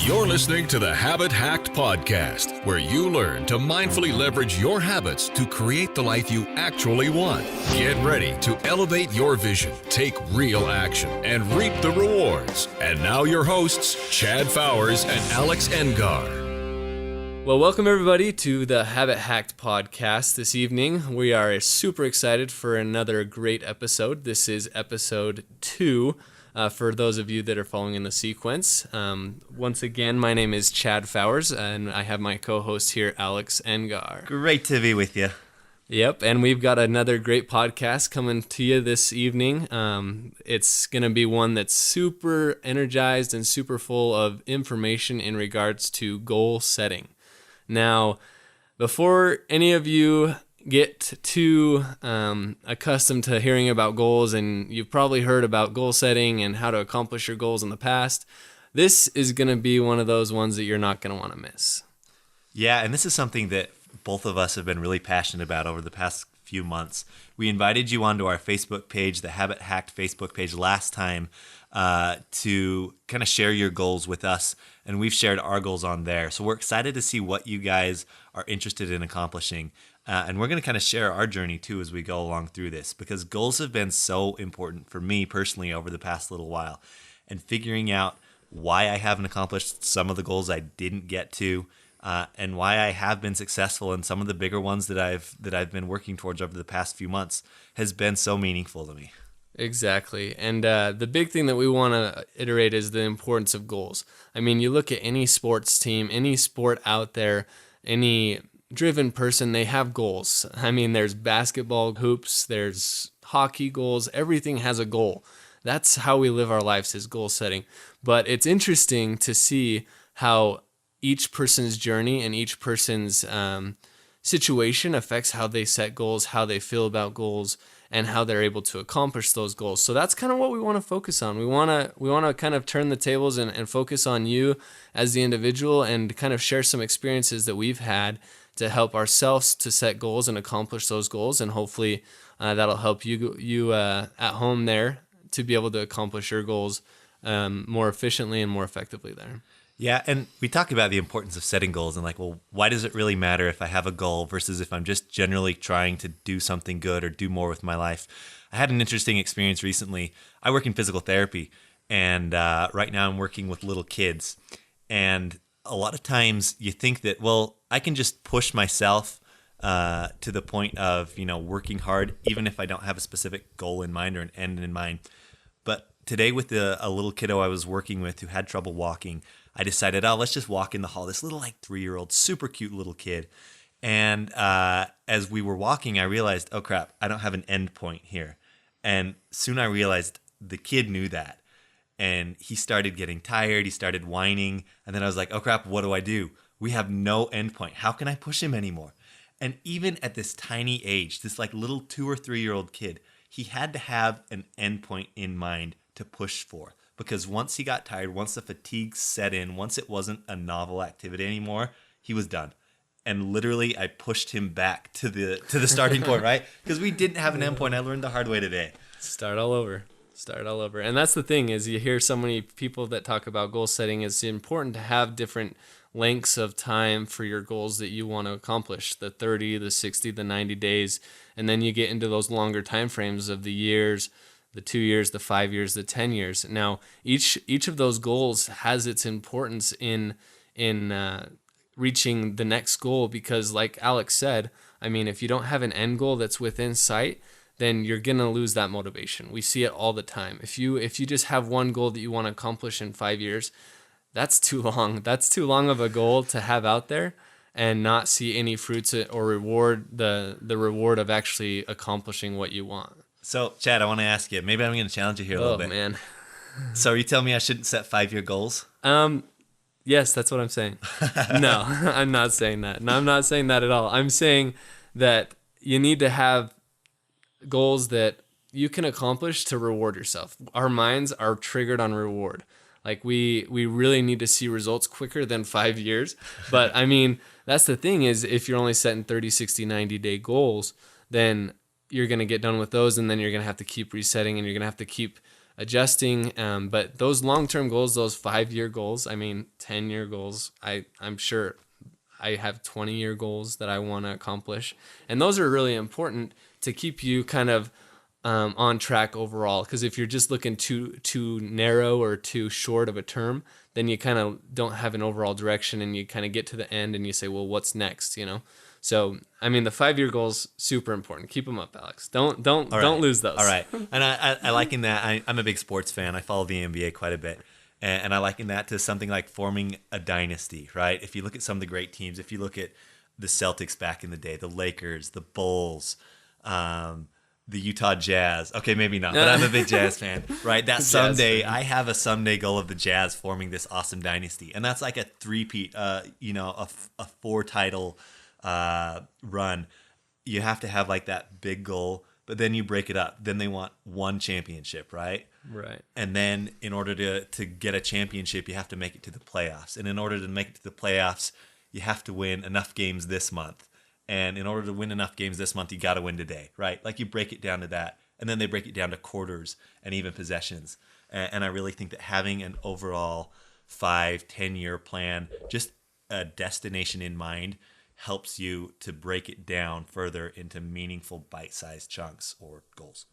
You're listening to the Habit Hacked Podcast, where you learn to mindfully leverage your habits to create the life you actually want. Get ready to elevate your vision, take real action, and reap the rewards. And now your hosts, Chad Fowers and Alex Engar. Well, welcome everybody to the Habit Hacked Podcast. This evening, we are super excited for another great episode. This is episode 2. For those of you that are following in the sequence. Once again, my name is Chad Fowers, and I have my co-host here, Alex Engar. Great to be with you. Yep, and we've got another great podcast coming to you this evening. It's going to be one that's super energized and super full of information in regards to goal setting. Now, before any of you get too accustomed to hearing about goals, and you've probably heard about goal setting and how to accomplish your goals in the past, this is going to be one of those ones that you're not going to want to miss. Yeah, and this is something that both of us have been really passionate about over the past few months. We invited you onto our Facebook page, the Habit Hacked Facebook page, last time to kind of share your goals with us, and we've shared our goals on there. So we're excited to see what you guys are interested in accomplishing. And we're going to kind of share our journey too as we go along through this, because goals have been so important for me personally over the past little while, and figuring out why I haven't accomplished some of the goals I didn't get to, and why I have been successful in some of the bigger ones that I've been working towards over the past few months has been so meaningful to me. Exactly. And the big thing that we want to iterate is the importance of goals. I mean, you look at any sports team, any sport out there, any driven person, they have goals. I mean, there's basketball hoops, there's hockey goals, everything has a goal. That's how we live our lives, is goal setting. But it's interesting to see how each person's journey and each person's situation affects how they set goals, how they feel about goals, and how they're able to accomplish those goals. So that's kind of what we want to focus on. We want to kind of turn the tables and focus on you as the individual, and kind of share some experiences that we've had to help ourselves to set goals and accomplish those goals. And hopefully that'll help you at home there to be able to accomplish your goals more efficiently and more effectively there. Yeah, and we talk about the importance of setting goals and like, well, why does it really matter if I have a goal versus if I'm just generally trying to do something good or do more with my life? I had an interesting experience recently. I work in physical therapy, and right now I'm working with little kids. And a lot of times you think that, well, I can just push myself to the point of, working hard, even if I don't have a specific goal in mind or an end in mind. But today with a little kiddo I was working with who had trouble walking, I decided, let's just walk in the hall. This little 3-year-old, super cute little kid. And as we were walking, I realized, oh crap, I don't have an end point here. And soon I realized the kid knew that. And he started getting tired. He started whining. And then I was like, oh crap, what do? We have no end point. How can I push him anymore? And even at this tiny age, this little 2 or 3-year-old kid, he had to have an end point in mind to push for. Because once he got tired, once the fatigue set in, once it wasn't a novel activity anymore, he was done. And literally, I pushed him back to the starting point, right? Because we didn't have an end point. I learned the hard way today. Start all over. And that's the thing, is you hear so many people that talk about goal setting. It's important to have different lengths of time for your goals that you want to accomplish, the 30, the 60, the 90 days. And then you get into those longer time frames of the years, the 2 years, the 5 years, the 10 years. Now, each of those goals has its importance in reaching the next goal, because like Alex said, I mean, if you don't have an end goal that's within sight, then you're going to lose that motivation. We see it all the time. If you just have one goal that you want to accomplish in 5 years, that's too long. That's too long of a goal to have out there and not see any fruits or reward, the reward of actually accomplishing what you want. So, Chad, I want to ask you, maybe I'm going to challenge you here a little bit. Oh, man. So are you telling me I shouldn't set 5-year goals? Yes, that's what I'm saying. No, I'm not saying that. No, I'm not saying that at all. I'm saying that you need to have goals that you can accomplish to reward yourself. Our minds are triggered on reward. Like we really need to see results quicker than 5 years. But I mean, that's the thing, is if you're only setting 30, 60, 90 day goals, then you're going to get done with those, and then you're going to have to keep resetting, and you're going to have to keep adjusting. But those long-term goals, those 5-year goals, 10-year goals, I'm sure I have 20-year goals that I want to accomplish. And those are really important to keep you kind of on track overall. Because if you're just looking too narrow or too short of a term, then you kind of don't have an overall direction, and you kind of get to the end and you say, well, what's next, So, the 5-year goals, super important. Keep them up, Alex. Don't lose those. All right. And I liken that. I'm a big sports fan. I follow the NBA quite a bit. And I liken that to something like forming a dynasty, right? If you look at some of the great teams, if you look at the Celtics back in the day, the Lakers, the Bulls, the Utah Jazz. Okay, maybe not, but I'm a big Jazz fan, right? That someday, I have a someday goal of the Jazz forming this awesome dynasty. And that's like a three-peat, a 4-title run. You have to have like that big goal, but then you break it up. Then they want one championship, right? Right. And then in order to get a championship, you have to make it to the playoffs. And in order to make it to the playoffs, you have to win enough games this month. And in order to win enough games this month, you got to win today, right? Like you break it down to that. And then they break it down to quarters and even possessions. And I really think that having an overall 5-10-year plan, just a destination in mind, helps you to break it down further into meaningful bite-sized chunks or goals.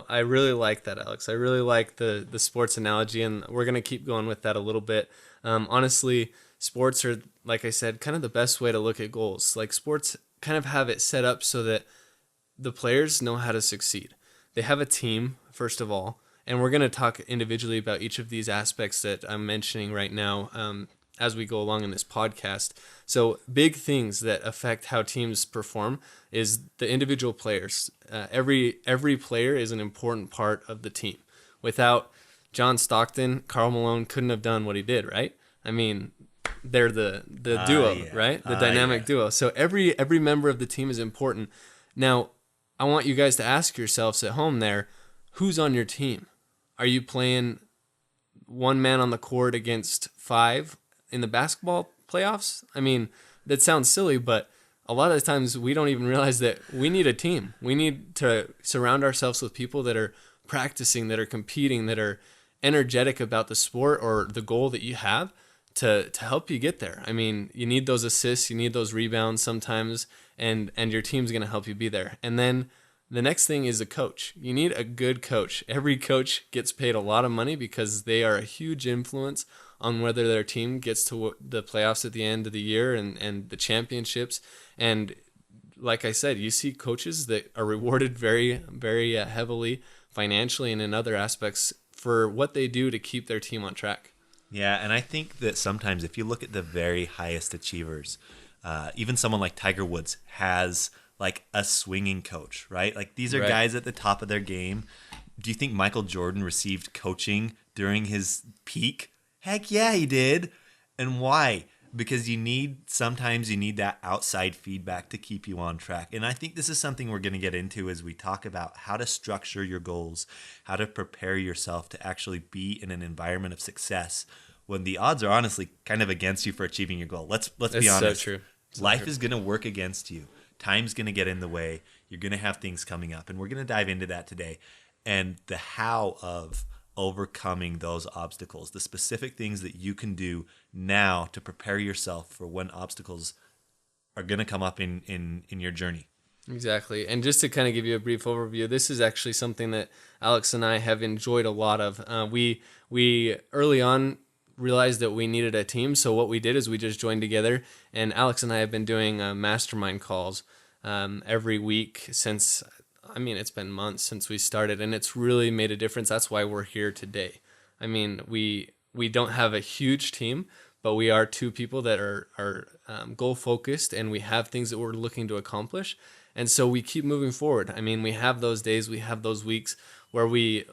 I really like that, Alex. I really like the sports analogy, and we're going to keep going with that a little bit. Honestly, sports are, like I said, kind of the best way to look at goals. Like sports kind of have it set up so that the players know how to succeed. They have a team, first of all, and we're going to talk individually about each of these aspects that I'm mentioning right now as we go along in this podcast. So big things that affect how teams perform is the individual players. Every player is an important part of the team. Without John Stockton, Karl Malone couldn't have done what he did, right? They're the duo, yeah. right? The dynamic duo. So every member of the team is important. Now, I want you guys to ask yourselves at home there, who's on your team? Are you playing one man on the court against 5 in the basketball playoffs? That sounds silly, but a lot of the times we don't even realize that we need a team. We need to surround ourselves with people that are practicing, that are competing, that are energetic about the sport or the goal that you have to help you get there. You need those assists, you need those rebounds sometimes, and your team's going to help you be there. And then the next thing is a coach. You need a good coach. Every coach gets paid a lot of money because they are a huge influence on whether their team gets to the playoffs at the end of the year and the championships. And like I said, you see coaches that are rewarded very, very heavily financially and in other aspects for what they do to keep their team on track. Yeah, and I think that sometimes if you look at the very highest achievers, even someone like Tiger Woods has like a swinging coach, right? Like these are Right. guys at the top of their game. Do you think Michael Jordan received coaching during his peak? Heck yeah, he did. And why? Because sometimes you need that outside feedback to keep you on track. And I think this is something we're going to get into as we talk about how to structure your goals, how to prepare yourself to actually be in an environment of success when the odds are honestly kind of against you for achieving your goal. Let's be It's honest. so true. Life is going to work against you. Time's going to get in the way. You're going to have things coming up. And we're going to dive into that today. And the how of overcoming those obstacles, the specific things that you can do now to prepare yourself for when obstacles are going to come up in your journey. Exactly. And just to kind of give you a brief overview, this is actually something that Alex and I have enjoyed a lot of. We early on realized that we needed a team. So what we did is we just joined together, and Alex and I have been doing mastermind calls every week since, it's been months since we started, and it's really made a difference. That's why we're here today. We don't have a huge team, but we are 2 people that are goal focused, and we have things that we're looking to accomplish. And so we keep moving forward. We have those days, we have those weeks where we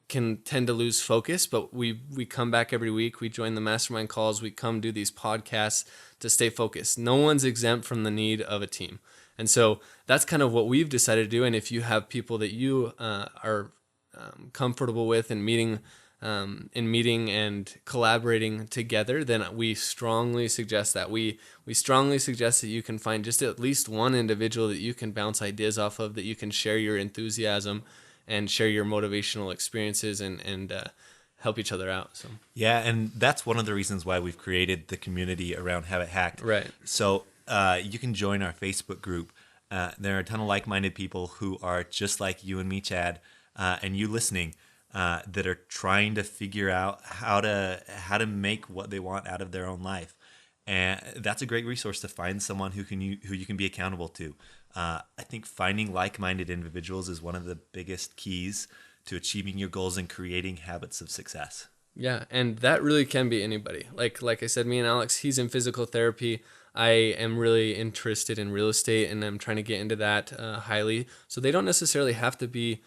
can tend to lose focus, but we come back every week. We join the mastermind calls. We come do these podcasts to stay focused. No one's exempt from the need of a team. And so that's kind of what we've decided to do. And if you have people that you are comfortable with and meeting and collaborating together, then we strongly suggest that. We strongly suggest that you can find just at least one individual that you can bounce ideas off of, that you can share your enthusiasm and share your motivational experiences and help each other out. So Yeah, and that's one of the reasons why we've created the community around Habit Hacked. Right. So you can join our Facebook group. There are a ton of like-minded people who are just like you and me, Chad, and you listening, that are trying to figure out how to make what they want out of their own life. And that's a great resource to find someone who you can be accountable to. I think finding like-minded individuals is one of the biggest keys to achieving your goals and creating habits of success. yeah, and that really can be anybody. Like I said, me and Alex, he's in physical therapy. I am really interested in real estate, and I'm trying to get into that highly. So they don't necessarily have to be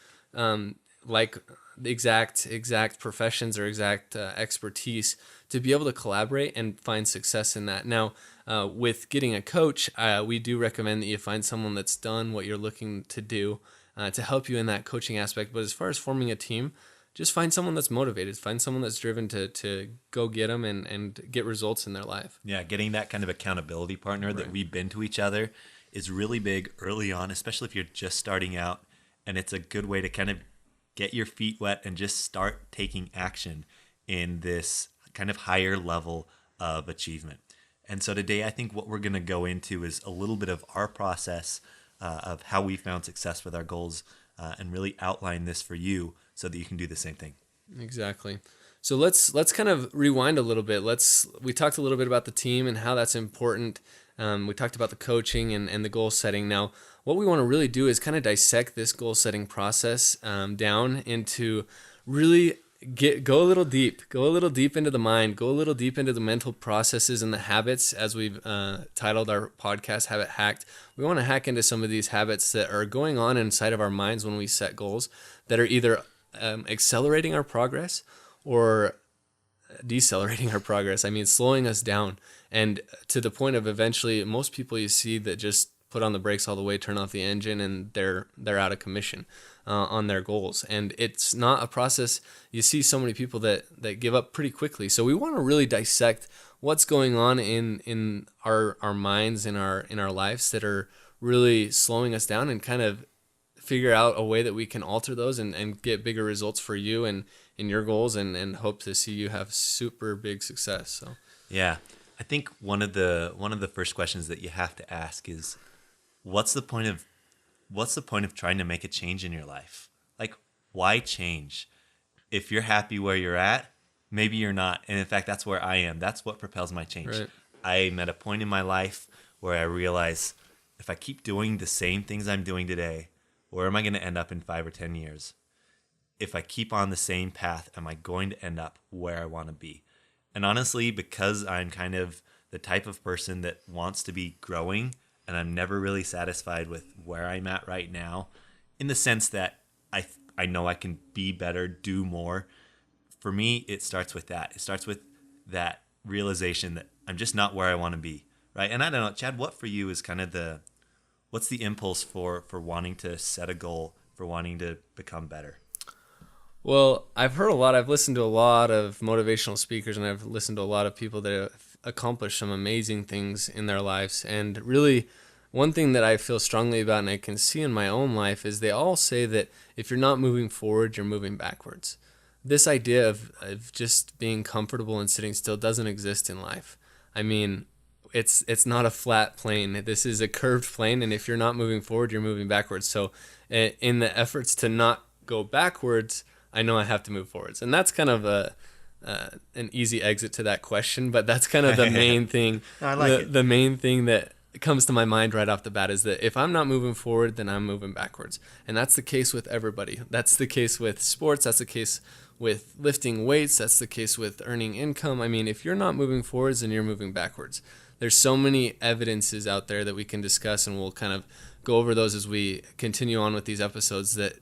like the exact professions or exact expertise to be able to collaborate and find success in that. Now, with getting a coach, we do recommend that you find someone that's done what you're looking to do to help you in that coaching aspect. But as far as forming a team, just find someone that's motivated, find someone that's driven to go get them and get results in their life. Yeah, getting that kind of accountability partner that we've been to each other is really big early on, especially if you're just starting out. And it's a good way to kind of get your feet wet and just start taking action in this kind of higher level of achievement. And so today, I think what we're going to go into is a little bit of our process of how we found success with our goals and really outline this for you so that you can do the same thing. Exactly. So let's kind of rewind a little bit. We talked a little bit about the team and how that's important. We talked about the coaching and the goal setting. Now, what we want to really do is kind of dissect this goal setting process down into really go a little deep into the mind, go a little deep into the mental processes and the habits, as we've titled our podcast, Habit Hacked. We want to hack into some of these habits that are going on inside of our minds when we set goals that are either accelerating our progress or decelerating our progress. I mean, slowing us down, and to the point of eventually most people you see that just put on the brakes all the way, turn off the engine, and they're out of commission on their goals. And it's not a process. You see so many people that give up pretty quickly. So we want to really dissect what's going on in our minds, in our lives, that are really slowing us down, and kind of figure out a way that we can alter those and get bigger results for you and in your goals, and hope to see you have super big success. So Yeah, I think one of the first questions that you have to ask is, what's the point of trying to make a change in your life? Like, why change? If you're happy where you're at, maybe you're not. And in fact, that's where I am. That's what propels my change. Right. I'm at a point in my life where I realize, if I keep doing the same things I'm doing today, where am I going to end up in 5 or 10 years? If I keep on the same path, am I going to end up where I want to be? And honestly, because I'm kind of the type of person that wants to be growing, and I'm never really satisfied with where I'm at right now, in the sense that I know I can be better, do more. For me, it starts with that. It starts with that realization that I'm just not where I want to be, right? And I don't know, Chad, what for you is kind of what's the impulse for wanting to set a goal, for wanting to become better? Well, I've listened to a lot of motivational speakers, and I've listened to a lot of people that have accomplished some amazing things in their lives. And really, one thing that I feel strongly about, and I can see in my own life, is they all say that if you're not moving forward, you're moving backwards. This idea of just being comfortable and sitting still doesn't exist in life. I mean, it's not a flat plane. This is a curved plane, and if you're not moving forward, you're moving backwards. So in the efforts to not go backwards, I know I have to move forwards. And that's kind of an easy exit to that question, but that's kind of the main thing. I like it. The main thing that comes to my mind right off the bat is that if I'm not moving forward, then I'm moving backwards. And that's the case with everybody. That's the case with sports. That's the case with lifting weights. That's the case with earning income. I mean, if you're not moving forwards, then you're moving backwards. There's so many evidences out there that we can discuss, and we'll kind of go over those as we continue on with these episodes that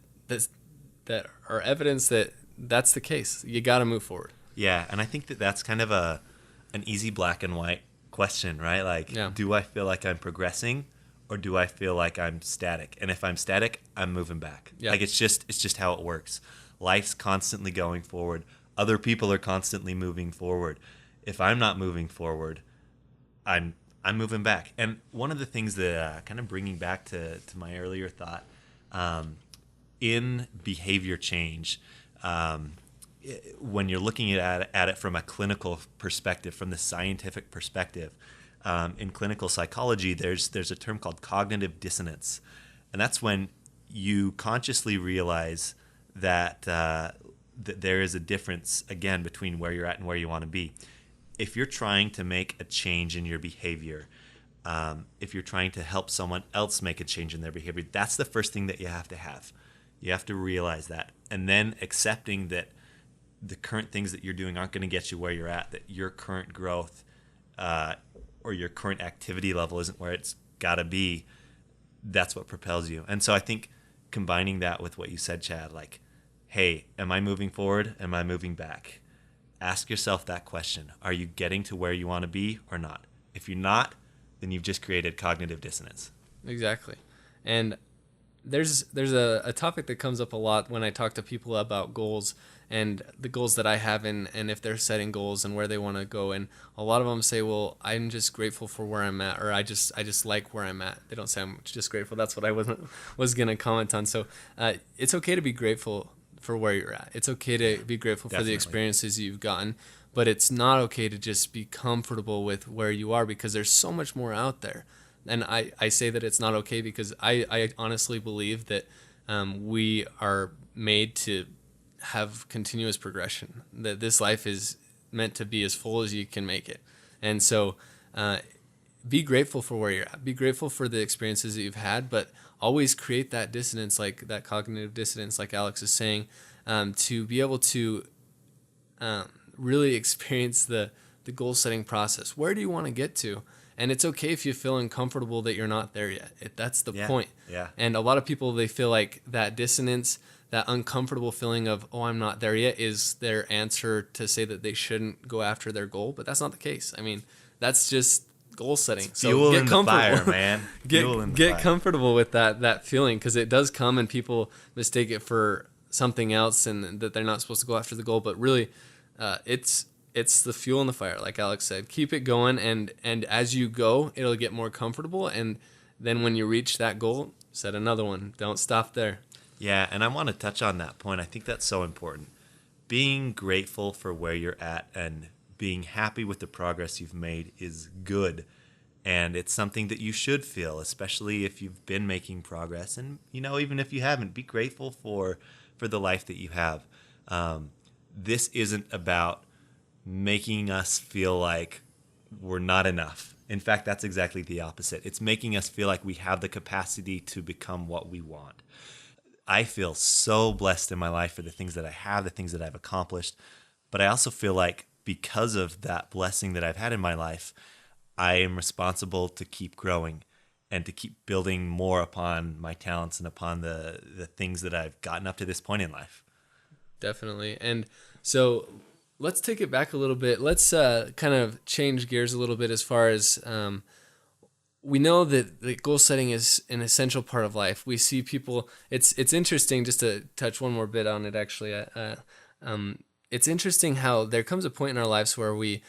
are evidence that that's the case. You got to move forward. Yeah, and I think that's kind of an easy black and white question, right? Like, Do I feel like I'm progressing, or do I feel like I'm static? And if I'm static, I'm moving back. Yeah. Like, it's just how it works. Life's constantly going forward. Other people are constantly moving forward. If I'm not moving forward, I'm moving back. And one of the things that kind of bringing back to my earlier thought, in behavior change, when you're looking at it from a clinical perspective, from the scientific perspective, in clinical psychology, there's a term called cognitive dissonance, and that's when you consciously realize that that there is a difference again between where you're at and where you want to be. If you're trying to make a change in your behavior, if you're trying to help someone else make a change in their behavior, that's the first thing that you have to have. You have to realize that, and then accepting that the current things that you're doing aren't going to get you where you're at, that your current growth or your current activity level isn't where it's got to be. That's what propels you. And so I think combining that with what you said, Chad, like, hey, am I moving forward? Am I moving back? Ask yourself that question. Are you getting to where you want to be or not? If you're not, then you've just created cognitive dissonance. Exactly. And there's a topic that comes up a lot when I talk to people about goals and the goals that I have, and if they're setting goals and where they want to go. And a lot of them say, well, I'm just grateful for where I'm at, or I just like where I'm at. They don't say I'm just grateful. That's what I was going to comment on. So it's okay to be grateful for where you're at. It's okay to be grateful for the experiences you've gotten, but it's not okay to just be comfortable with where you are, because there's so much more out there. And I say that it's not okay because I honestly believe that we are made to have continuous progression, that this life is meant to be as full as you can make it. And so be grateful for where you're at. Be grateful for the experiences that you've had, but always create that dissonance, like that cognitive dissonance, like Alex is saying, to be able to really experience the goal setting process. Where do you want to get to? And it's okay if you feel uncomfortable that you're not there yet. That's the point. Yeah. And a lot of people, they feel like that dissonance, that uncomfortable feeling of, oh, I'm not there yet, is their answer to say that they shouldn't go after their goal. But that's not the case. I mean, that's just goal setting. So fuel get in comfortable. The fire, man. Get comfortable with that feeling, because it does come and people mistake it for something else and that they're not supposed to go after the goal. But really, it's the fuel in the fire, like Alex said. Keep it going, and as you go, it'll get more comfortable. And then when you reach that goal, set another one. Don't stop there. Yeah, and I want to touch on that point. I think that's so important. Being grateful for where you're at and being happy with the progress you've made is good. And it's something that you should feel, especially if you've been making progress. And, even if you haven't, be grateful for the life that you have. This isn't about making us feel like we're not enough. In fact, that's exactly the opposite. It's making us feel like we have the capacity to become what we want. I feel so blessed in my life for the things that I have, the things that I've accomplished. But I also feel like because of that blessing that I've had in my life, I am responsible to keep growing and to keep building more upon my talents and upon the things that I've gotten up to this point in life. Definitely. And so let's take it back a little bit. Let's kind of change gears a little bit as far as we know that the goal setting is an essential part of life. We see people, it's interesting, just to touch one more bit on it actually, it's interesting how there comes a point in our lives where we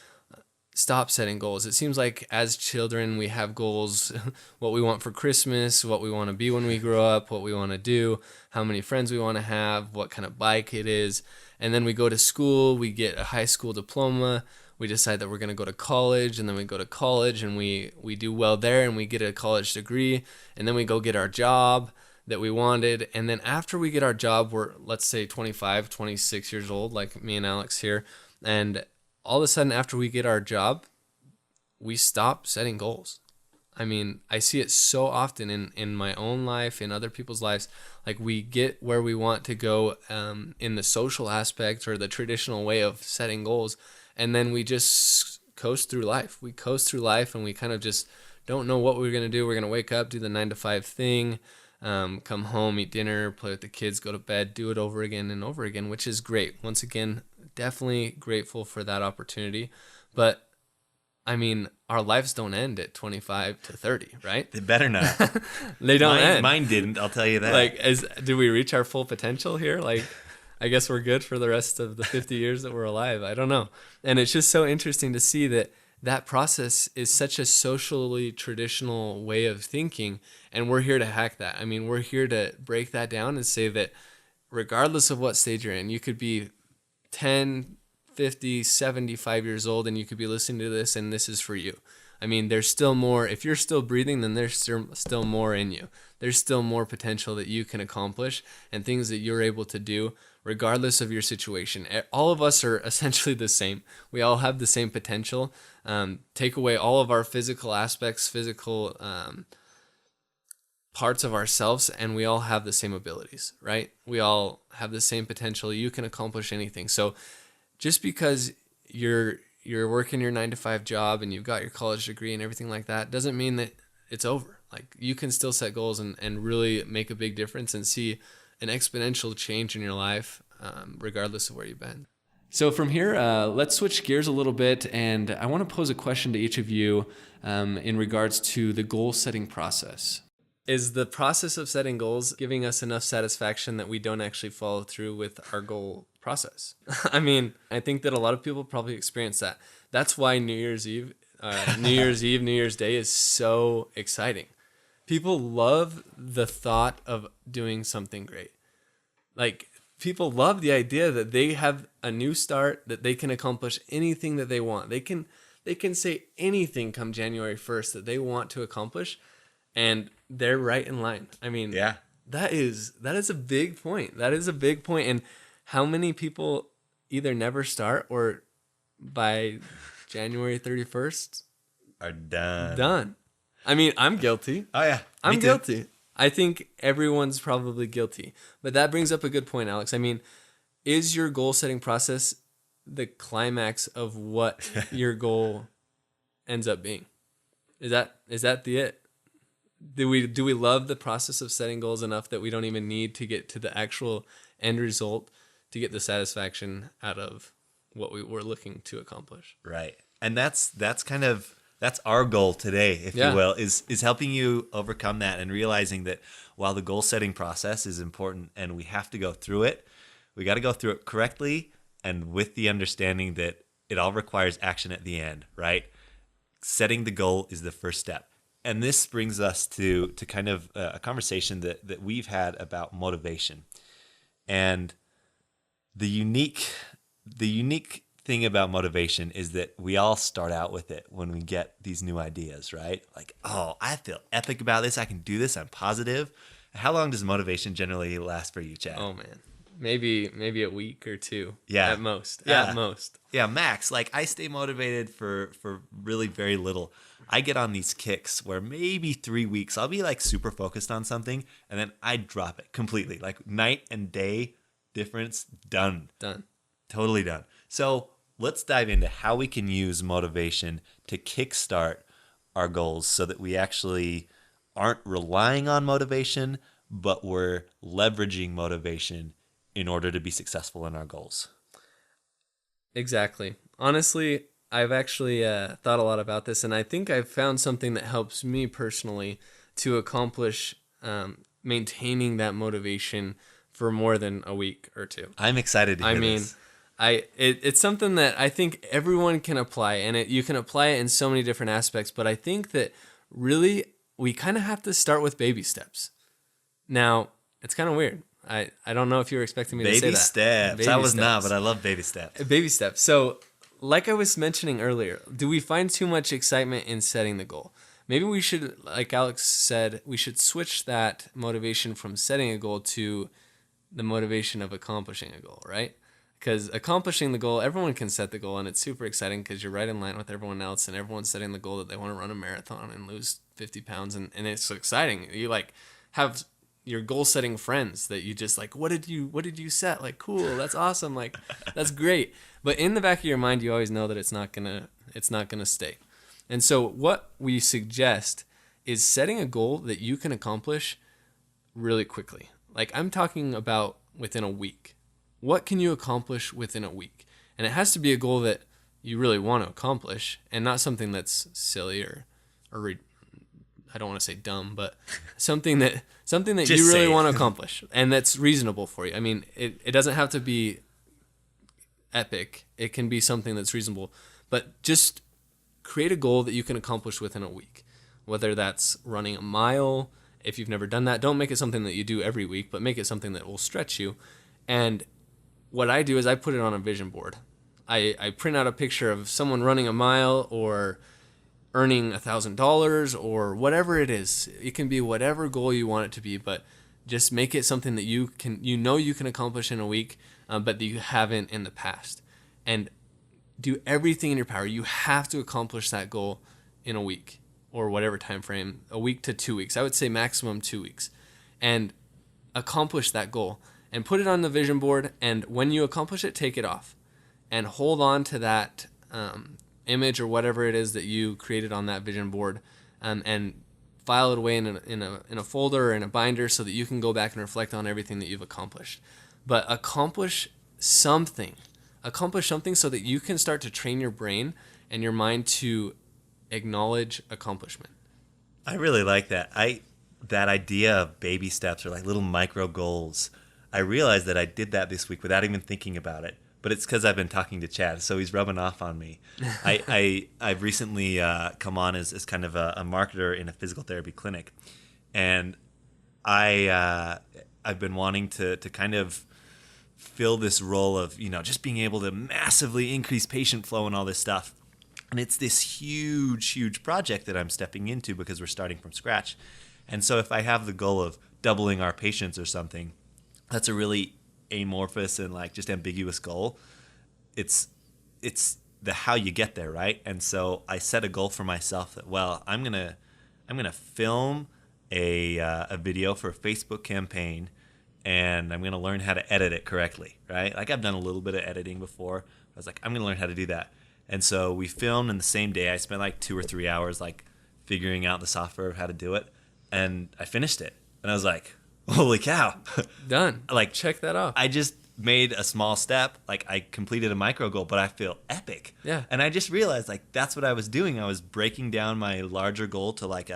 stop setting goals. It seems like as children we have goals, what we want for Christmas, what we want to be when we grow up, what we want to do, how many friends we want to have, what kind of bike it is. And then we go to school, we get a high school diploma, we decide that we're going to go to college, and then we go to college and we do well there and we get a college degree, and then we go get our job that we wanted. And then after we get our job, we're, let's say 25, 26 years old, like me and Alex here. And all of a sudden after we get our job, we stop setting goals. I mean, I see it so often in my own life, in other people's lives. Like we get where we want to go in the social aspect or the traditional way of setting goals. And then we just coast through life. We coast through life and we kind of just don't know what we're going to do. We're going to wake up, do the 9-to-5 thing, come home, eat dinner, play with the kids, go to bed, do it over again and over again, which is great. Once again, definitely grateful for that opportunity. But I mean, our lives don't end at 25 to 30, right? They better not. They don't end. Mine didn't, I'll tell you that. Like, do we reach our full potential here? Like, I guess we're good for the rest of the 50 years that we're alive. I don't know. And it's just so interesting to see that that process is such a socially traditional way of thinking, and we're here to hack that. I mean, we're here to break that down and say that regardless of what stage you're in, you could be 10, 50, 75 years old and you could be listening to this and this is for you. I mean, there's still more. If you're still breathing, then there's still more in you. There's still more potential that you can accomplish and things that you're able to do regardless of your situation. All of us are essentially the same. We all have the same potential. Take away all of our physical aspects, physical parts of ourselves, and we all have the same abilities, right? We all have the same potential. You can accomplish anything. So just because you're working your 9-to-5 job and you've got your college degree and everything like that doesn't mean that it's over. Like, you can still set goals and really make a big difference and see an exponential change in your life, regardless of where you've been. So from here, let's switch gears a little bit, and I want to pose a question to each of you in regards to the goal setting process. Is the process of setting goals giving us enough satisfaction that we don't actually follow through with our goal process? I mean, I think that a lot of people probably experience that. That's why New Year's Day is so exciting. People love the thought of doing something great. Like, people love the idea that they have a new start, that they can accomplish anything that they want. They can say anything come January 1st that they want to accomplish, and they're right in line. I mean, Yeah. that is a big point. That is a big point. And how many people either never start or by January 31st Are done. done? I mean, I'm guilty. Oh yeah. I'm Me too. guilty. I think everyone's probably guilty. But that brings up a good point, Alex. I mean, is your goal setting process the climax of what your goal ends up being? Is that the it? Do we love the process of setting goals enough that we don't even need to get to the actual end result to get the satisfaction out of what we were looking to accomplish? Right. And that's our goal today, if Yeah. you will, is helping you overcome that and realizing that while the goal setting process is important and we have to go through it, we got to go through it correctly and with the understanding that it all requires action at the end, right? Setting the goal is the first step. And this brings us to kind of a conversation that we've had about motivation. And the unique thing about motivation is that we all start out with it when we get these new ideas, right? Like, oh, I feel epic about this. I can do this. I'm positive. How long does motivation generally last for you, Chad? Oh man, maybe a week or two. Yeah. At most. Yeah. At most. Yeah, max. Like, I stay motivated for really very little. I get on these kicks where maybe 3 weeks I'll be like super focused on something and then I drop it completely. Like, night and day difference, done. Totally done. So let's dive into how we can use motivation to kickstart our goals so that we actually aren't relying on motivation, but we're leveraging motivation in order to be successful in our goals. Exactly. Honestly, I've actually thought a lot about this, and I think I've found something that helps me personally to accomplish maintaining that motivation for more than a week or two. I'm excited to hear this. It's something that I think everyone can apply, and you can apply it in so many different aspects, but I think that really we kind of have to start with baby steps. Now, it's kind of weird. I don't know if you were expecting me to say that. Baby steps. I was not, but I love baby steps. Baby steps. So, like I was mentioning earlier, do we find too much excitement in setting the goal? Maybe we should, like Alex said, we should switch that motivation from setting a goal to the motivation of accomplishing a goal, right? Because accomplishing the goal, everyone can set the goal, and it's super exciting because you're right in line with everyone else, and everyone's setting the goal that they want to run a marathon and lose 50 pounds, and it's so exciting. You like have your goal setting friends that you just like, what did you set? Like, cool, that's awesome, like that's great. But in the back of your mind, you always know that it's not gonna stay. And so what we suggest is setting a goal that you can accomplish really quickly. Like, I'm talking about within a week. What can you accomplish within a week? And it has to be a goal that you really want to accomplish and not something that's silly or I don't want to say dumb, but something that you really want to accomplish and that's reasonable for you. I mean, it doesn't have to be epic. It can be something that's reasonable, but just create a goal that you can accomplish within a week, whether that's running a mile. If you've never done that, don't make it something that you do every week, but make it something that will stretch you. And what I do is I put it on a vision board. I print out a picture of someone running a mile or earning $1,000 or whatever it is. It can be whatever goal you want it to be, but just make it something that you can accomplish in a week, but that you haven't in the past. And do everything in your power. You have to accomplish that goal in a week or whatever time frame, a week to 2 weeks. I would say maximum 2 weeks. And accomplish that goal and put it on the vision board. And when you accomplish it, take it off and hold on to that image or whatever it is that you created on that vision board, and file it away in a folder or in a binder so that you can go back and reflect on everything that you've accomplished. But accomplish something so that you can start to train your brain and your mind to acknowledge accomplishment. I really like that. That idea of baby steps or like little micro goals. I realized that I did that this week without even thinking about it. But it's because I've been talking to Chad, so he's rubbing off on me. I've recently come on as kind of a marketer in a physical therapy clinic, and I've been wanting to kind of fill this role of, just being able to massively increase patient flow and all this stuff. And it's this huge project that I'm stepping into because we're starting from scratch. And so if I have the goal of doubling our patients or something, that's a really amorphous and like just ambiguous goal. It's the how you get there, right? And so I set a goal for myself that, well, I'm gonna film a video for a Facebook campaign, and I'm gonna learn how to edit it correctly, right? Like I've done a little bit of editing before. I was like, I'm gonna learn how to do that. And so we filmed in the same day. I spent like 2 or 3 hours like figuring out the software of how to do it, and I finished it. And I was like, holy cow. Done. Like, check that off. I just made a small step. Like I completed a micro goal, but I feel epic. Yeah. And I just realized like that's what I was doing. I was breaking down my larger goal to like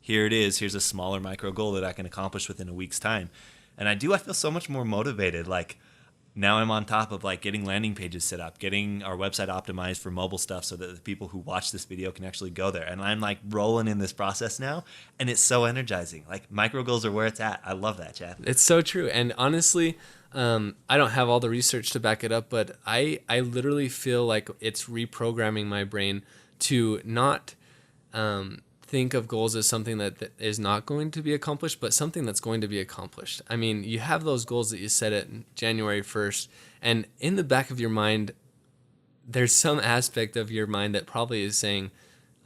here it is. Here's a smaller micro goal that I can accomplish within a week's time. And I feel so much more motivated. Like now I'm on top of like getting landing pages set up, getting our website optimized for mobile stuff so that the people who watch this video can actually go there. And I'm like rolling in this process now, and it's so energizing. Like micro goals are where it's at. I love that, Chad. It's so true. And honestly, I don't have all the research to back it up, but I literally feel like it's reprogramming my brain to not think of goals as something that is not going to be accomplished, but something that's going to be accomplished. I mean, you have those goals that you set at January 1st, and in the back of your mind, there's some aspect of your mind that probably is saying,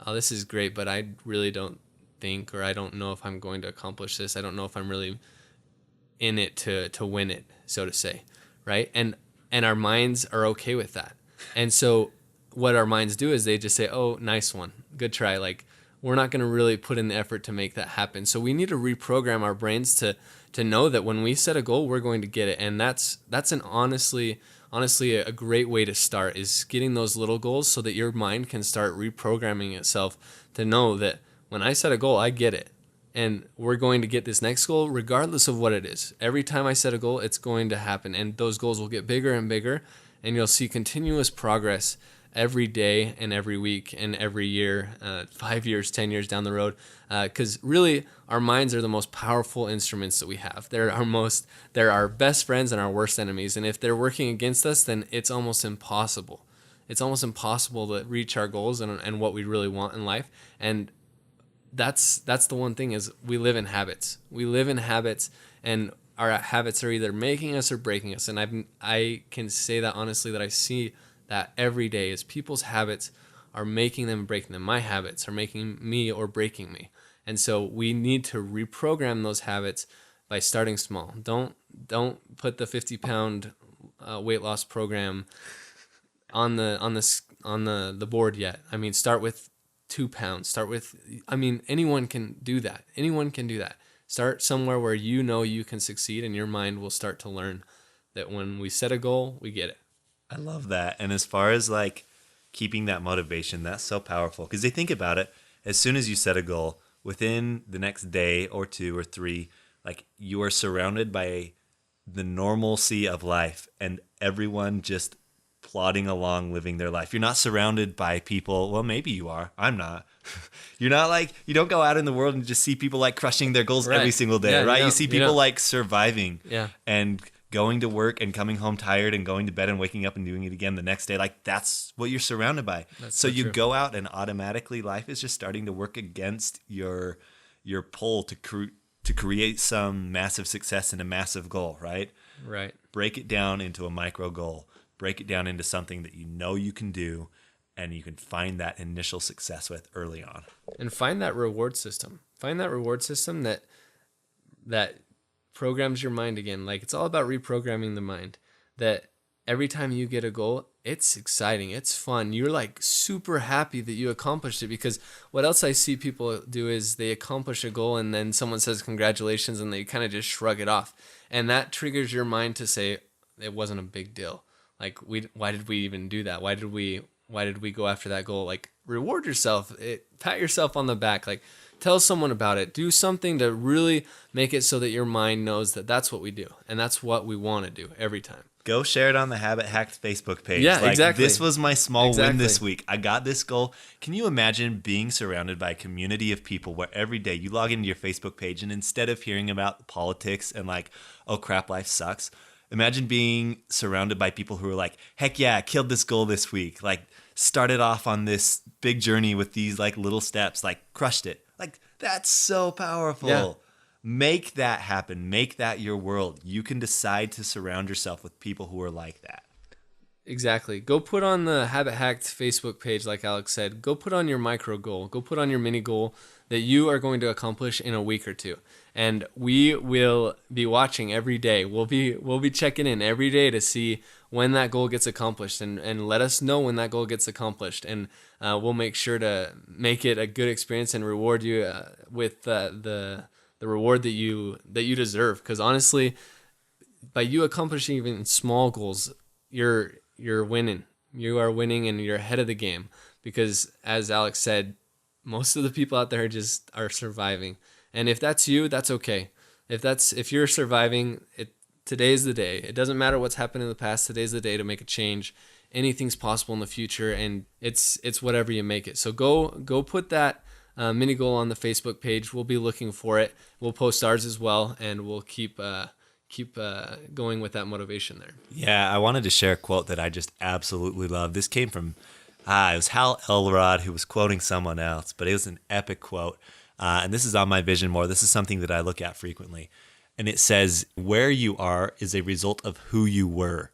oh, this is great, but I really don't think, or I don't know if I'm going to accomplish this. I don't know if I'm really in it to win it, so to say, right? And our minds are okay with that. And so what our minds do is they just say, oh, nice one, good try. Like, we're not going to really put in the effort to make that happen. So we need to reprogram our brains to know that when we set a goal, we're going to get it. And that's an honestly a great way to start, is getting those little goals so that your mind can start reprogramming itself to know that when I set a goal, I get it. And we're going to get this next goal regardless of what it is. Every time I set a goal, it's going to happen. And those goals will get bigger and bigger, and you'll see continuous progress every day and every week and every year, 5 years, 10 years down the road. Because really, our minds are the most powerful instruments that we have. They're our best friends and our worst enemies. And if they're working against us, then it's almost impossible. It's almost impossible to reach our goals and what we really want in life. And that's the one thing, is we live in habits. We live in habits, and our habits are either making us or breaking us. And I can say that honestly, that I see that every day, is people's habits are making them and breaking them. My habits are making me or breaking me. And so we need to reprogram those habits by starting small. Don't put the 50-pound weight loss program on the board yet. I mean, start with 2 pounds. Anyone can do that. Anyone can do that. Start somewhere where you know you can succeed, and your mind will start to learn that when we set a goal, we get it. I love that. And as far as like keeping that motivation, that's so powerful, because they think about it. As soon as you set a goal, within the next day or 2 or 3, like you are surrounded by the normalcy of life, and everyone just plodding along, living their life. You're not surrounded by people. Well, maybe you are. I'm not. You're not like, you don't go out in the world and just see people like crushing their goals every single day, right? You see people like surviving and going to work and coming home tired and going to bed and waking up and doing it again the next day. Like, that's what you're surrounded by. So you go out and automatically life is just starting to work against your pull to create some massive success and a massive goal, right? Right. Break it down into a micro goal. Break it down into something that you know you can do and you can find that initial success with early on. And find that reward system. Find that reward system that programs your mind again. Like, it's all about reprogramming the mind, that every time you get a goal, it's exciting, it's fun, you're like super happy that you accomplished it. Because what else I see people do is they accomplish a goal and then someone says congratulations and they kind of just shrug it off, and that triggers your mind to say it wasn't a big deal. Like, why did we even do that? Why did we go after that goal? Like, reward yourself, pat yourself on the back, like tell someone about it, do something to really make it so that your mind knows that that's what we do and that's what we want to do every time. Go share it on the Habit Hacked Facebook page. Yeah, exactly. This was my small win this week. I got this goal. Can you imagine being surrounded by a community of people where every day you log into your Facebook page and instead of hearing about politics and like, oh crap, life sucks, imagine being surrounded by people who are like, heck yeah, I killed this goal this week. Like, started off on this big journey with these like little steps, like crushed it. Like, that's so powerful. Yeah. Make that happen. Make that your world. You can decide to surround yourself with people who are like that. Exactly. Go put on the Habit Hacked Facebook page, like Alex said. Go put on your micro goal. Go put on your mini goal that you are going to accomplish in a week or two. And we will be watching every day. We'll be checking in every day to see when that goal gets accomplished, and let us know when that goal gets accomplished. And we'll make sure to make it a good experience and reward you with the reward that you deserve. Because honestly, by you accomplishing even small goals, you're winning. You are winning and you're ahead of the game. Because as Alex said, most of the people out there just are surviving. And if that's you, that's okay. If you're surviving, today's the day. It doesn't matter what's happened in the past. Today's the day to make a change. Anything's possible in the future, and it's whatever you make it. So go put that mini goal on the Facebook page. We'll be looking for it. We'll post ours as well, and we'll keep going with that motivation there. Yeah, I wanted to share a quote that I just absolutely love. This came from it was Hal Elrod, who was quoting someone else, but it was an epic quote. And this is on my vision board. This is something that I look at frequently. And it says, where you are is a result of who you were.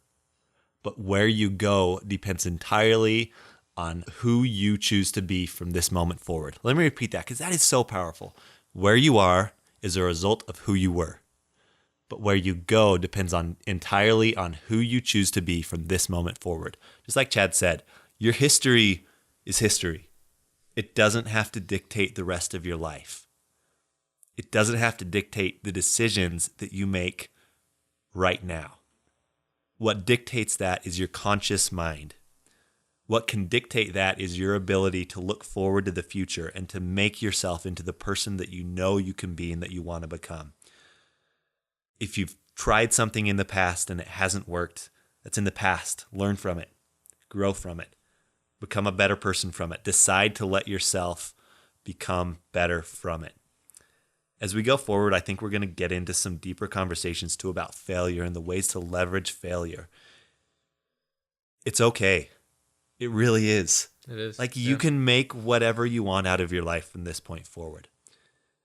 But where you go depends entirely on who you choose to be from this moment forward. Let me repeat that, because that is so powerful. Where you are is a result of who you were. But where you go depends entirely on who you choose to be from this moment forward. Just like Chad said, your history is history. It doesn't have to dictate the rest of your life. It doesn't have to dictate the decisions that you make right now. What dictates that is your conscious mind. What can dictate that is your ability to look forward to the future and to make yourself into the person that you know you can be and that you want to become. If you've tried something in the past and it hasn't worked, that's in the past. Learn from it. Grow from it. Become a better person from it. Decide to let yourself become better from it. As we go forward, I think we're going to get into some deeper conversations too about failure and the ways to leverage failure. It's okay. It really is. It is. Like, you can make whatever you want out of your life from this point forward.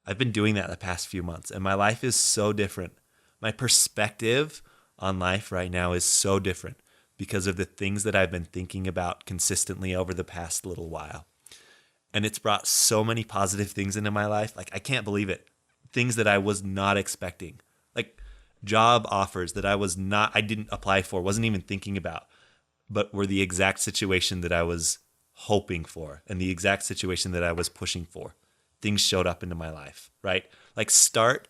I've been doing that the past few months, and my life is so different. My perspective on life right now is so different because of the things that I've been thinking about consistently over the past little while. And it's brought so many positive things into my life. Like, I can't believe it. Things that I was not expecting. Like, job offers that I didn't apply for, wasn't even thinking about, but were the exact situation that I was hoping for and the exact situation that I was pushing for. Things showed up into my life, right? Like, start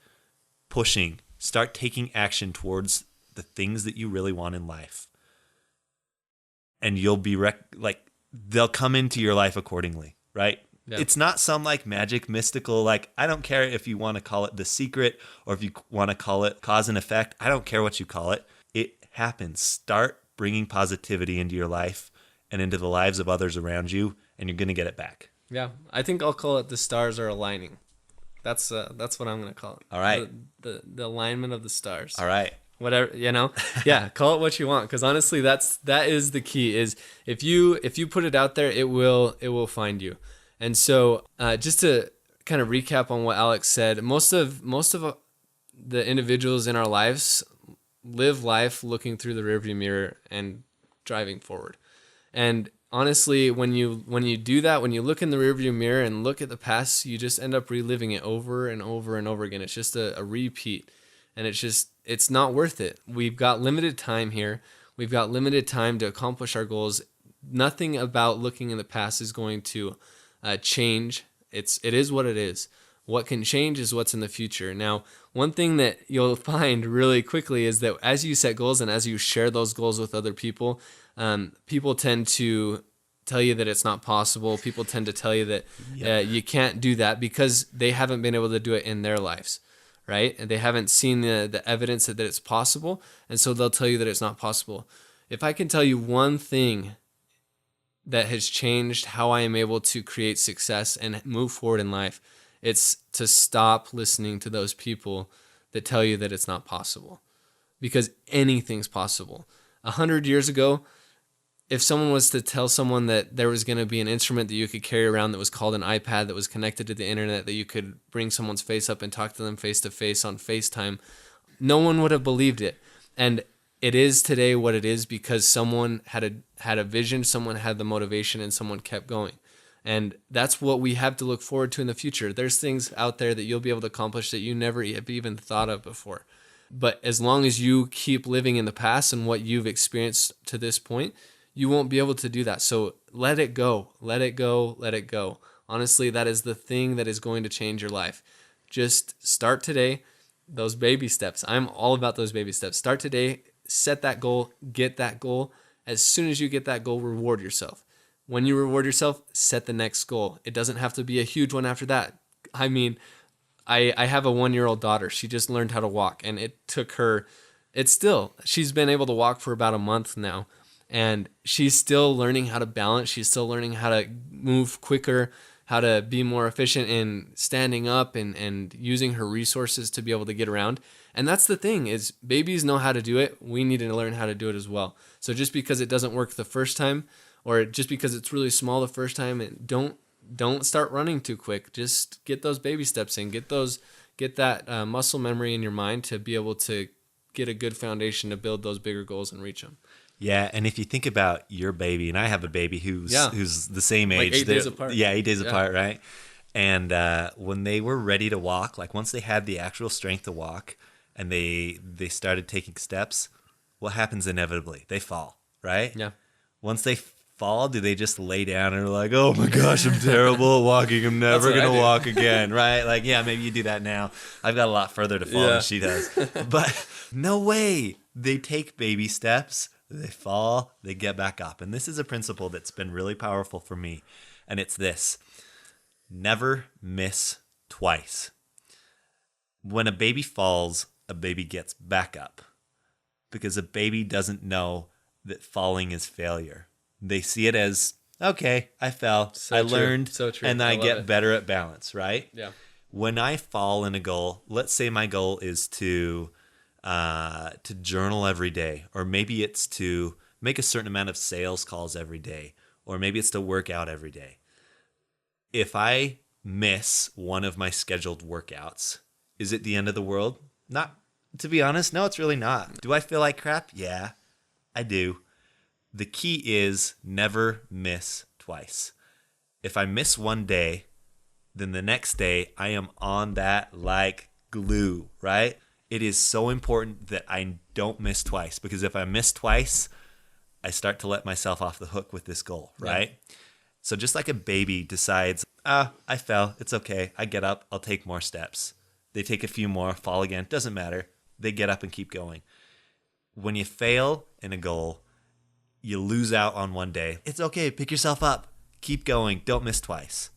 pushing, start taking action towards the things that you really want in life. And you'll be they'll come into your life accordingly, right? Yeah. It's not some like magic, mystical, like, I don't care if you want to call it The Secret or if you want to call it cause and effect. I don't care what you call it. It happens. Start bringing positivity into your life and into the lives of others around you, and you're going to get it back. Yeah, I think I'll call it the stars are aligning. That's what I'm gonna call it. All right. The alignment of the stars. All right. Whatever, yeah, call it what you want, because honestly that is the key. Is if you put it out there, it will find you. And so just to kind of recap on what Alex said, most of the individuals in our lives live life looking through the rearview mirror and driving forward. And honestly, when you do that, when you look in the rearview mirror and look at the past, you just end up reliving it over and over and over again. It's just a repeat, and it's not worth it. We've got limited time here. We've got limited time to accomplish our goals. Nothing about looking in the past is going to change. It is what it is. What can change is what's in the future. Now, one thing that you'll find really quickly is that as you set goals and as you share those goals with other people, people tend to tell you that it's not possible. People tend to tell you that you can't do that because they haven't been able to do it in their lives, right? And they haven't seen the evidence that it's possible, and so they'll tell you that it's not possible. If I can tell you one thing that has changed how I am able to create success and move forward in life, it's to stop listening to those people that tell you that it's not possible, because anything's possible. 100 years ago, if someone was to tell someone that there was going to be an instrument that you could carry around that was called an iPad that was connected to the internet, that you could bring someone's face up and talk to them face to face on FaceTime, no one would have believed it. And it is today what it is because someone had a vision, someone had the motivation, and someone kept going. And that's what we have to look forward to in the future. There's things out there that you'll be able to accomplish that you never have even thought of before. But as long as you keep living in the past and what you've experienced to this point, you won't be able to do that. So let it go. Let it go. Let it go. Honestly, that is the thing that is going to change your life. Just start today. Those baby steps. I'm all about those baby steps. Start today. Set that goal. Get that goal. As soon as you get that goal, reward yourself. When you reward yourself, set the next goal. It doesn't have to be a huge one after that. I mean, I have a 1-year-old daughter. She just learned how to walk, and it took her, she's been able to walk for about a month now, and she's still learning how to balance. She's still learning how to move quicker, how to be more efficient in standing up and using her resources to be able to get around. And that's the thing, is babies know how to do it. We need to learn how to do it as well. So just because it doesn't work the first time, or just because it's really small the first time, and don't start running too quick. Just get those baby steps in. Get that muscle memory in your mind to be able to get a good foundation to build those bigger goals and reach them. Yeah, and if you think about your baby, and I have a baby who's the same age. Like 8 days apart. Yeah, 8 days apart, right? And when they were ready to walk, like once they had the actual strength to walk and they started taking steps, what happens inevitably? They fall, right? Yeah. Once they fall, do they just lay down and are like, oh my gosh, I'm terrible at walking, I'm never going to walk again, right? Like, yeah, maybe you do that now. I've got a lot further to fall than she does. But no way. They take baby steps, they fall, they get back up. And this is a principle that's been really powerful for me. And it's this: never miss twice. When a baby falls, a baby gets back up, because a baby doesn't know that falling is failure. They see it as, okay, I fell, I learned, and I get better at balance, right? Yeah. When I fall in a goal, let's say my goal is to journal every day, or maybe it's to make a certain amount of sales calls every day, or maybe it's to work out every day. If I miss one of my scheduled workouts, is it the end of the world? Not, to be honest, no, it's really not. Do I feel like crap? Yeah, I do. The key is never miss twice. If I miss one day, then the next day I am on that like glue, right? It is so important that I don't miss twice, because if I miss twice, I start to let myself off the hook with this goal, right? Yeah. So just like a baby decides, I fell, it's okay, I get up, I'll take more steps. They take a few more, fall again, doesn't matter. They get up and keep going. When you fail in a goal, you lose out on one day. It's okay. Pick yourself up. Keep going. Don't miss twice.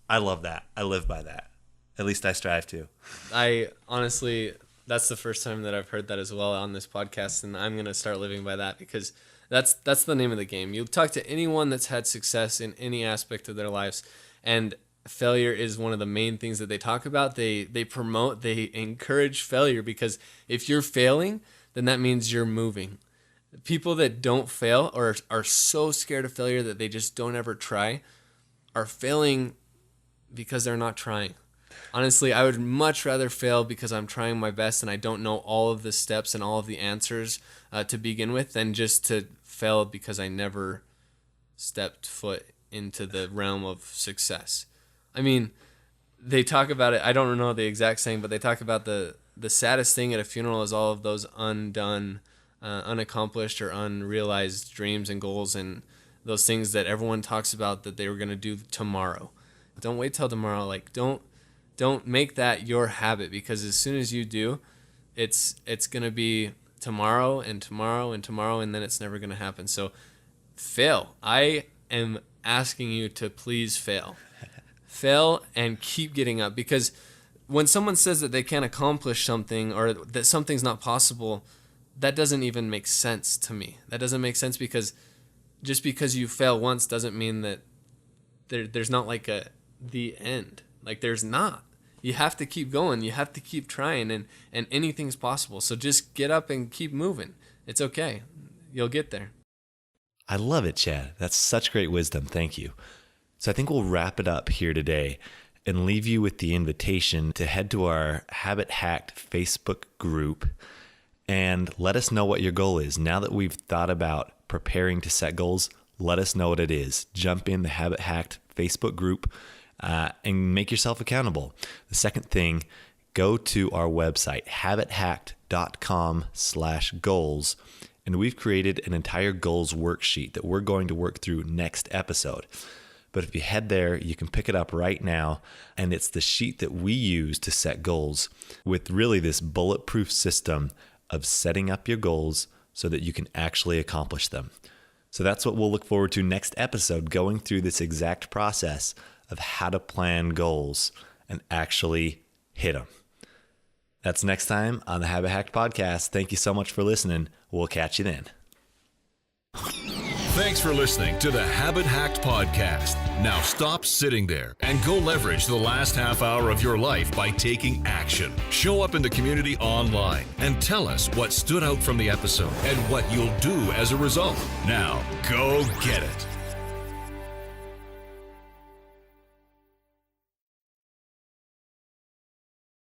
I love that. I live by that. At least I strive to. I honestly, that's the first time that I've heard that as well on this podcast, and I'm going to start living by that, because That's the name of the game. You talk to anyone that's had success in any aspect of their lives, and failure is one of the main things that they talk about. They promote, they encourage failure, because if you're failing, then that means you're moving. People that don't fail or are so scared of failure that they just don't ever try are failing because they're not trying. Honestly, I would much rather fail because I'm trying my best and I don't know all of the steps and all of the answers to begin with, than just to fail because I never stepped foot into the realm of success. I mean, they talk about it, I don't know the exact saying, but they talk about the saddest thing at a funeral is all of those undone, unaccomplished or unrealized dreams and goals, and those things that everyone talks about that they were going to do tomorrow. Don't wait till tomorrow. Like, don't make that your habit, because as soon as you do, it's going to be tomorrow and tomorrow and tomorrow, and then it's never going to happen. So fail. I am asking you to please fail. Fail and keep getting up, because when someone says that they can't accomplish something or that something's not possible, that doesn't even make sense to me. That doesn't make sense, because just because you fail once doesn't mean that there's not like the end. Like, there's not. You have to keep going. You have to keep trying, and anything's possible. So just get up and keep moving. It's okay. You'll get there. I love it, Chad. That's such great wisdom. Thank you. So I think we'll wrap it up here today and leave you with the invitation to head to our Habit Hacked Facebook group and let us know what your goal is. Now that we've thought about preparing to set goals, let us know what it is. Jump in the Habit Hacked Facebook group and make yourself accountable. The second thing, go to our website, habithacked.com/goals, and we've created an entire goals worksheet that we're going to work through next episode. But if you head there, you can pick it up right now, and it's the sheet that we use to set goals, with really this bulletproof system of setting up your goals so that you can actually accomplish them. So that's what we'll look forward to next episode, going through this exact process of how to plan goals and actually hit them. That's next time on the Habit Hacked Podcast. Thank you so much for listening. We'll catch you then. Thanks for listening to the Habit Hacked Podcast. Now stop sitting there and go leverage the last half hour of your life by taking action. Show up in the community online and tell us what stood out from the episode and what you'll do as a result. Now, go get it.